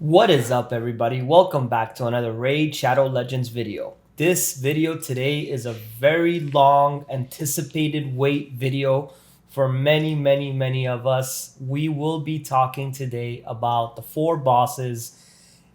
What is up, everybody? Welcome back to another Raid Shadow Legends video. This video today is a very long anticipated wait video for many of us. We will be talking today about the 4 bosses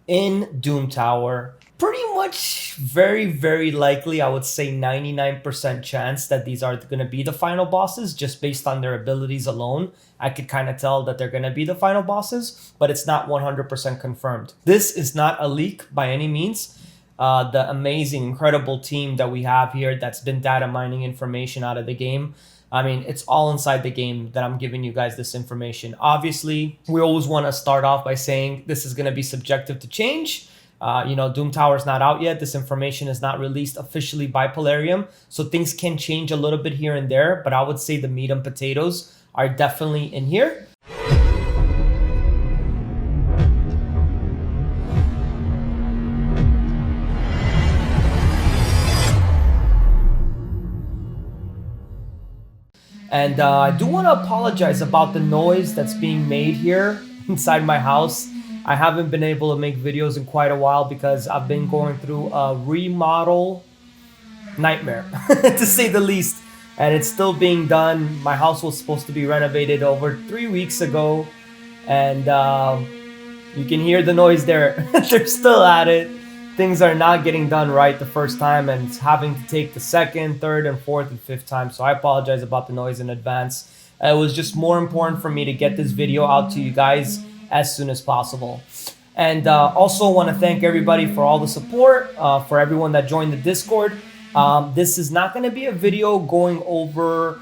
in Doom Tower. Pretty much very likely, I would say 99% chance that these are going to be the final bosses just based on their abilities alone. I could kind of tell that they're going to be the final bosses, but it's not 100% confirmed. This is not a leak by any means. The amazing, incredible team that we have here that's been data mining information out of the game. I mean, it's all inside the game that I'm giving you guys this information. Obviously, we always want to start off by saying this is going to be subjective to change. Doom Tower is not out yet. This information is not released officially by Plarium. So things can change a little bit here and there, but I would say the meat and potatoes are definitely in here. And I do want to apologize about the noise that's being made here inside my house. I haven't been able to make videos in quite a while because I've been going through a remodel nightmare, to say the least. And it's still being done. My house was supposed to be renovated over 3 weeks ago. And you can hear the noise there. They're still at it. Things are not getting done right the first time, and it's having to take the second, third, and fourth, and fifth time. So I apologize about the noise in advance. It was just more important for me to get this video out to you guys as soon as possible. And also want to thank everybody for all the support, for everyone that joined the Discord. This is not going to be a video going over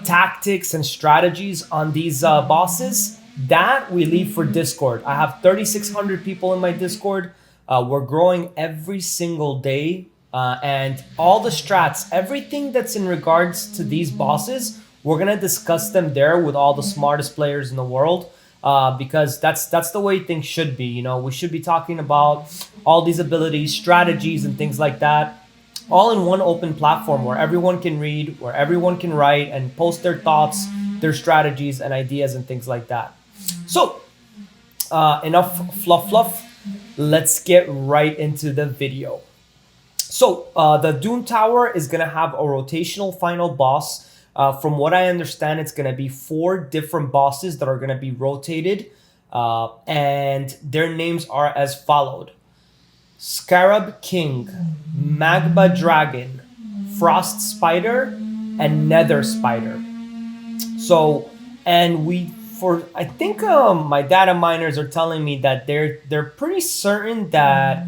tactics and strategies on these bosses. That we leave for Discord. I have 3,600 people in my Discord. We're growing every single day, and all the strats, everything that's in regards to these bosses, we're going to discuss them there with all the smartest players in the world, because that's the way things should be. You know, we should be talking about all these abilities, strategies, and things like that, all in one open platform where everyone can read, where everyone can write and post their thoughts, their strategies, and ideas and things like that. So, enough fluff. Let's get right into the video. So the Doom Tower is going to have a rotational final boss. From what I understand, it's going to be 4 different bosses that are going to be rotated. And their names are as followed: Scarab King, Magma Dragon, Frost Spider, and Nether Spider. So, and I think my data miners are telling me that they're pretty certain that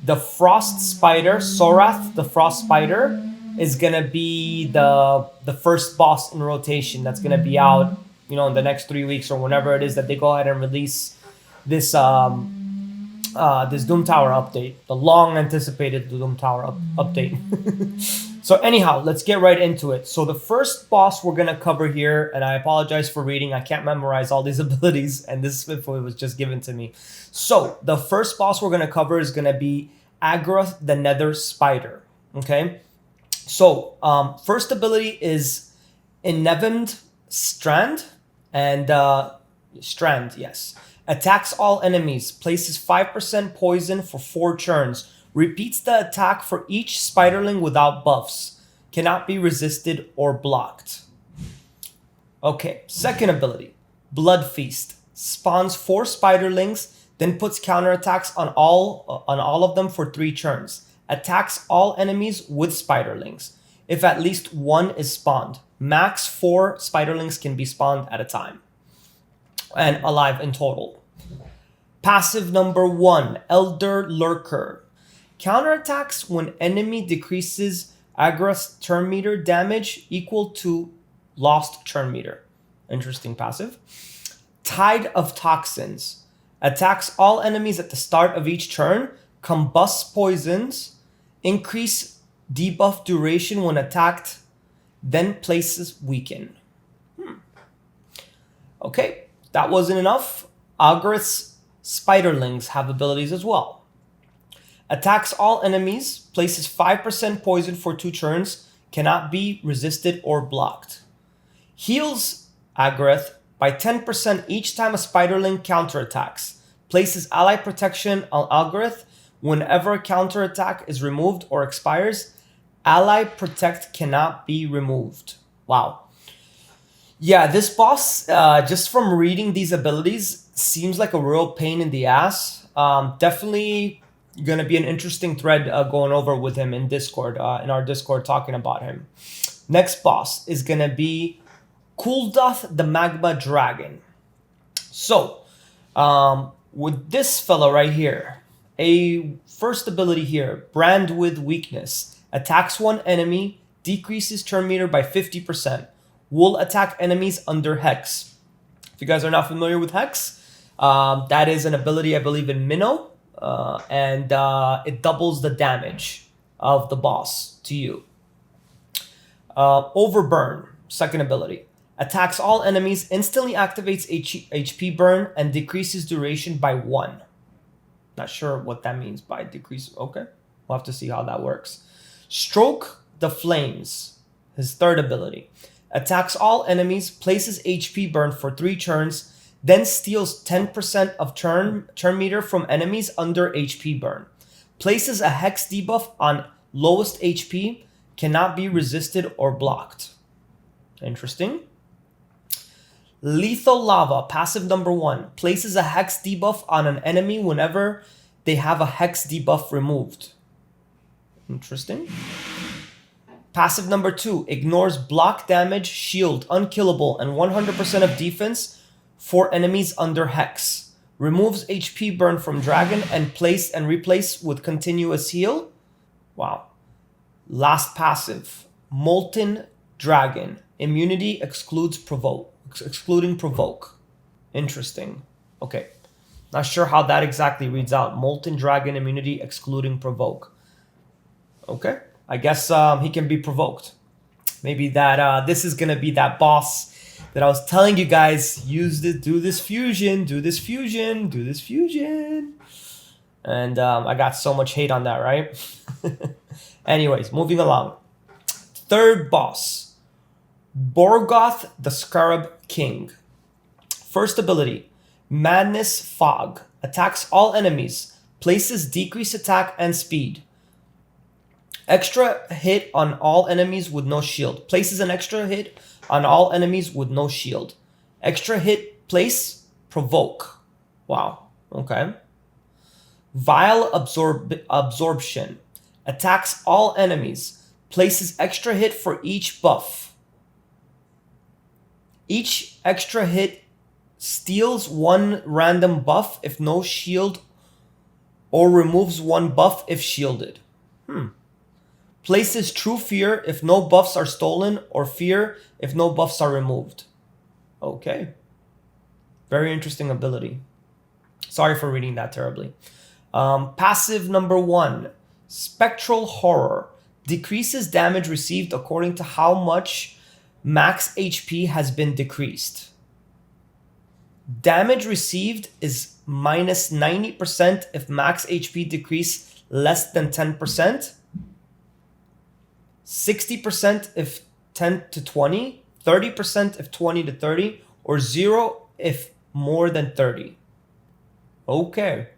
the Frost Spider, Sorath, the Frost Spider, is gonna be the first boss in rotation that's gonna be out, in the next 3 weeks or whenever it is that they go ahead and release this this Doom Tower update, the long anticipated Doom Tower update. So anyhow, let's get right into it. So the first boss we're going to cover here, and I apologize for reading, I can't memorize all these abilities, and this info was just given to me. So the first boss we're going to cover is going to be Agrath the Nether Spider. Okay, so first ability is Envenomed Strand, and Strand, yes. Attacks all enemies, places 5% poison for 4 turns. Repeats the attack for each spiderling without buffs. Cannot be resisted or blocked. Okay, second ability. Blood Feast. Spawns 4 spiderlings, then puts counterattacks on all of them for 3 turns. Attacks all enemies with spiderlings. If at least 1 is spawned. Max 4 spiderlings can be spawned at a time. And alive in total. Passive number 1. Elder Lurker. Counterattacks when enemy decreases Agrath's turn meter damage equal to lost turn meter. Interesting passive. Tide of Toxins. Attacks all enemies at the start of each turn. Combusts poisons. Increase debuff duration when attacked. Then places weaken. Okay, that wasn't enough. Agrath's spiderlings have abilities as well. Attacks all enemies, places 5% poison for 2 turns, cannot be resisted or blocked. Heals Agrath by 10% each time a spiderling counterattacks, Places ally protection on Algorith. Whenever a counterattack is removed or expires, ally protect cannot be removed. Wow. Yeah, this boss, just from reading these abilities, seems like a real pain in the ass. Definitely gonna be an interesting thread going over with him in Discord, in our Discord, talking about him. Next boss is gonna be Kuldoth the Magma Dragon. So, with this fella right here, a first ability here, Brand with Weakness, attacks one enemy, decreases turn meter by 50%. Will attack enemies under Hex. If you guys are not familiar with Hex, that is an ability, I believe, in Minnow, and it doubles the damage of the boss to you. Overburn, second ability. Attacks all enemies, instantly activates HP burn, and decreases duration by 1. Not sure what that means by decrease. Okay, we'll have to see how that works. Stroke the Flames, his third ability. Attacks all enemies, places HP burn for 3 turns, then steals 10% of turn meter from enemies under HP burn. Places a Hex debuff on lowest HP, cannot be resisted or blocked. Interesting. Lethal Lava, passive number 1, places a Hex debuff on an enemy whenever they have a Hex debuff removed. Interesting. Passive number 2, ignores block damage, shield, unkillable, and 100% of defense for enemies under Hex. Removes HP burn from Dragon and replace with continuous heal. Wow. Last passive, Molten Dragon, immunity excluding provoke. Interesting. Okay. Not sure how that exactly reads out. Molten Dragon, immunity excluding provoke. Okay. I guess he can be provoked. Maybe that this is gonna be that boss that I was telling you guys, do this fusion. And I got so much hate on that, right? Anyways, moving along. Third boss, Borgoth the Scarab King. First ability, Madness Fog. Attacks all enemies. Places decrease attack and speed. Extra hit on all enemies with no shield. Places an extra hit on all enemies with no shield. Extra hit place, provoke. Wow, okay. Vile Absorption. Attacks all enemies. Places extra hit for each buff. Each extra hit steals 1 random buff if no shield, or removes 1 buff if shielded. Places True Fear if no buffs are stolen, or Fear if no buffs are removed. Okay. Very interesting ability. Sorry for reading that terribly. Passive number 1, Spectral Horror. Decreases damage received according to how much max HP has been decreased. Damage received is minus 90% if max HP decrease less than 10%. 60% if 10 to 20, 30% if 20 to 30, or 0 if more than 30. Okay.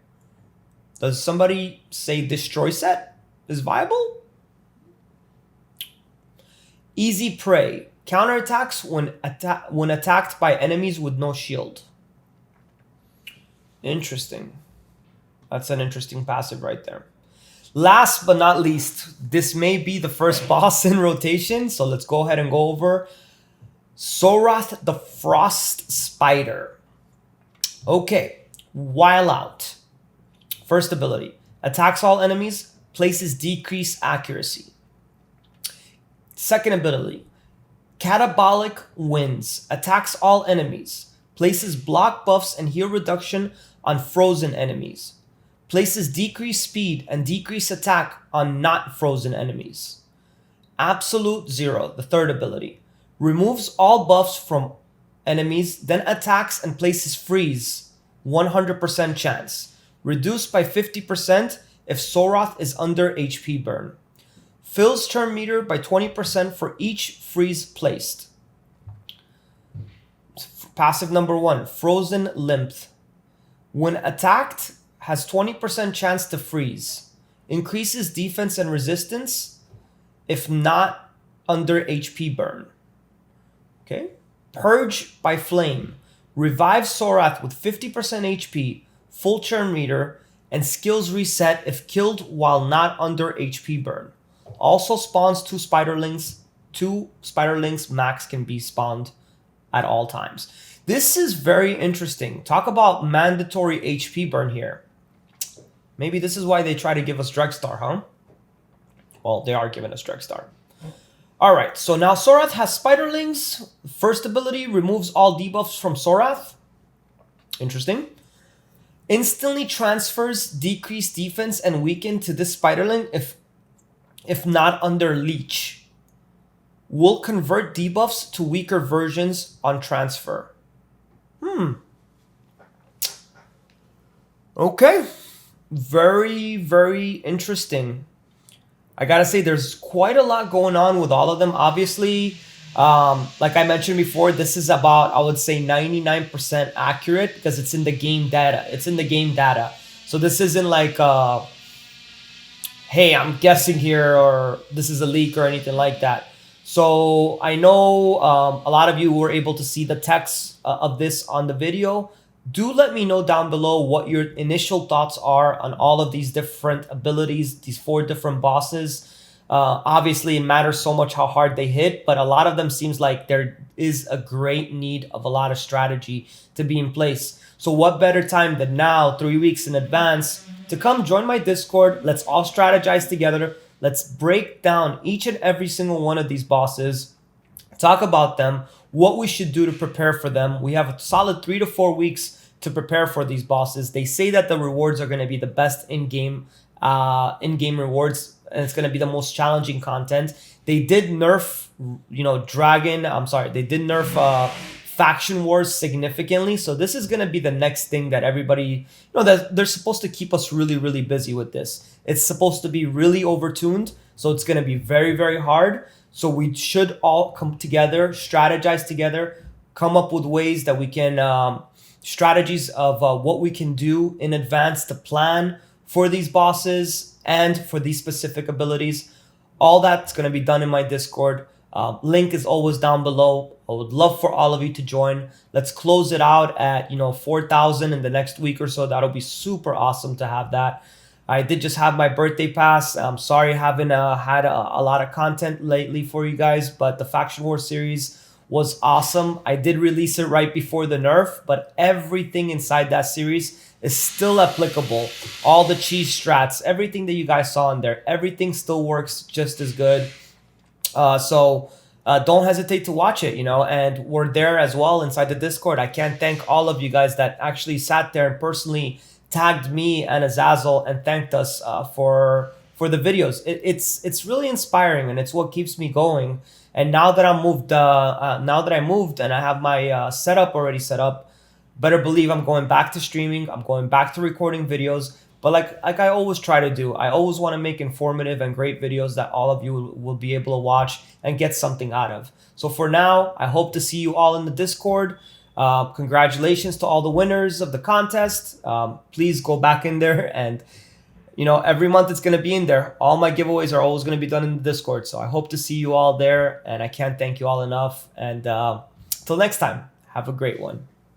Does somebody say Destroy Set is viable? Easy Prey. Counterattacks when attacked by enemies with no shield. Interesting. That's an interesting passive right there. Last but not least, this may be the first boss in rotation, so let's go ahead and go over Soroth the Frost Spider. Okay, While Out. First ability, attacks all enemies, places decreased accuracy. Second ability, Catabolic Winds. Attacks all enemies. Places block buffs and heal reduction on frozen enemies. Places decreased speed and decreased attack on not frozen enemies. Absolute Zero, the third ability. Removes all buffs from enemies, then attacks and places freeze. 100% chance. Reduced by 50% if Soroth is under HP burn. Fills turn meter by 20% for each freeze placed. Passive number 1, Frozen Lymph. When attacked, has 20% chance to freeze. Increases defense and resistance if not under HP burn. Okay. Purge by Flame. Revive Sorath with 50% HP, full churn meter, and skills reset if killed while not under HP burn. Also spawns 2 spiderlings. 2 spiderlings max can be spawned at all times. This is very interesting. Talk about mandatory HP burn here. Maybe this is why they try to give us Dregstar, huh? Well, they are giving us Dregstar. All right, so now Sorath has Spiderlings. First ability removes all debuffs from Sorath. Interesting. Instantly transfers decreased defense and weaken to this Spiderling if not under Leech. Will convert debuffs to weaker versions on transfer. Okay. Very, very interesting. I gotta say, there's quite a lot going on with all of them. Obviously, like I mentioned before, this is about, I would say, 99% accurate because it's in the game data. It's in the game data. So this isn't like, hey, I'm guessing here, or this is a leak or anything like that. So I know a lot of you were able to see the text of this on the video. Do let me know down below what your initial thoughts are on all of these different abilities, these 4 different bosses. Obviously, it matters so much how hard they hit, but a lot of them seems like there is a great need of a lot of strategy to be in place. So what better time than now, 3 weeks in advance, to come join my Discord. Let's all strategize together. Let's break down each and every single one of these bosses, talk about them, what we should do to prepare for them. We have a solid 3 to 4 weeks to prepare for these bosses. They say that the rewards are going to be the best in-game rewards, and it's going to be the most challenging content. They did nerf, they did nerf Faction Wars significantly. So this is going to be the next thing that everybody, that they're supposed to keep us really, really busy with this. It's supposed to be really overtuned. So it's going to be very, very hard. So we should all come together, strategize together, come up with ways that we can, strategies of what we can do in advance to plan for these bosses and for these specific abilities. All that's going to be done in my Discord. Link is always down below. I would love for all of you to join. Let's close it out at 4,000 in the next week or so. That'll be super awesome to have that. I did just have my birthday pass. I'm sorry I haven't had a lot of content lately for you guys, but the Faction War series was awesome. I did release it right before the nerf, but everything inside that series is still applicable. All the cheese strats, everything that you guys saw in there, everything still works just as good. So don't hesitate to watch it, and we're there as well inside the Discord. I can't thank all of you guys that actually sat there and personally tagged me and Azazel and thanked us for the videos. It's really inspiring, and it's what keeps me going. And now that I moved and I have my setup already set up, better believe I'm going back to streaming. I'm going back to recording videos. But like I always try to do, I always want to make informative and great videos that all of you will be able to watch and get something out of. So for now, I hope to see you all in the Discord. Congratulations to all the winners of the contest. Please go back in there, and every month it's going to be in there. All my giveaways are always going to be done in the Discord. So I hope to see you all there, and I can't thank you all enough. And till next time, have a great one.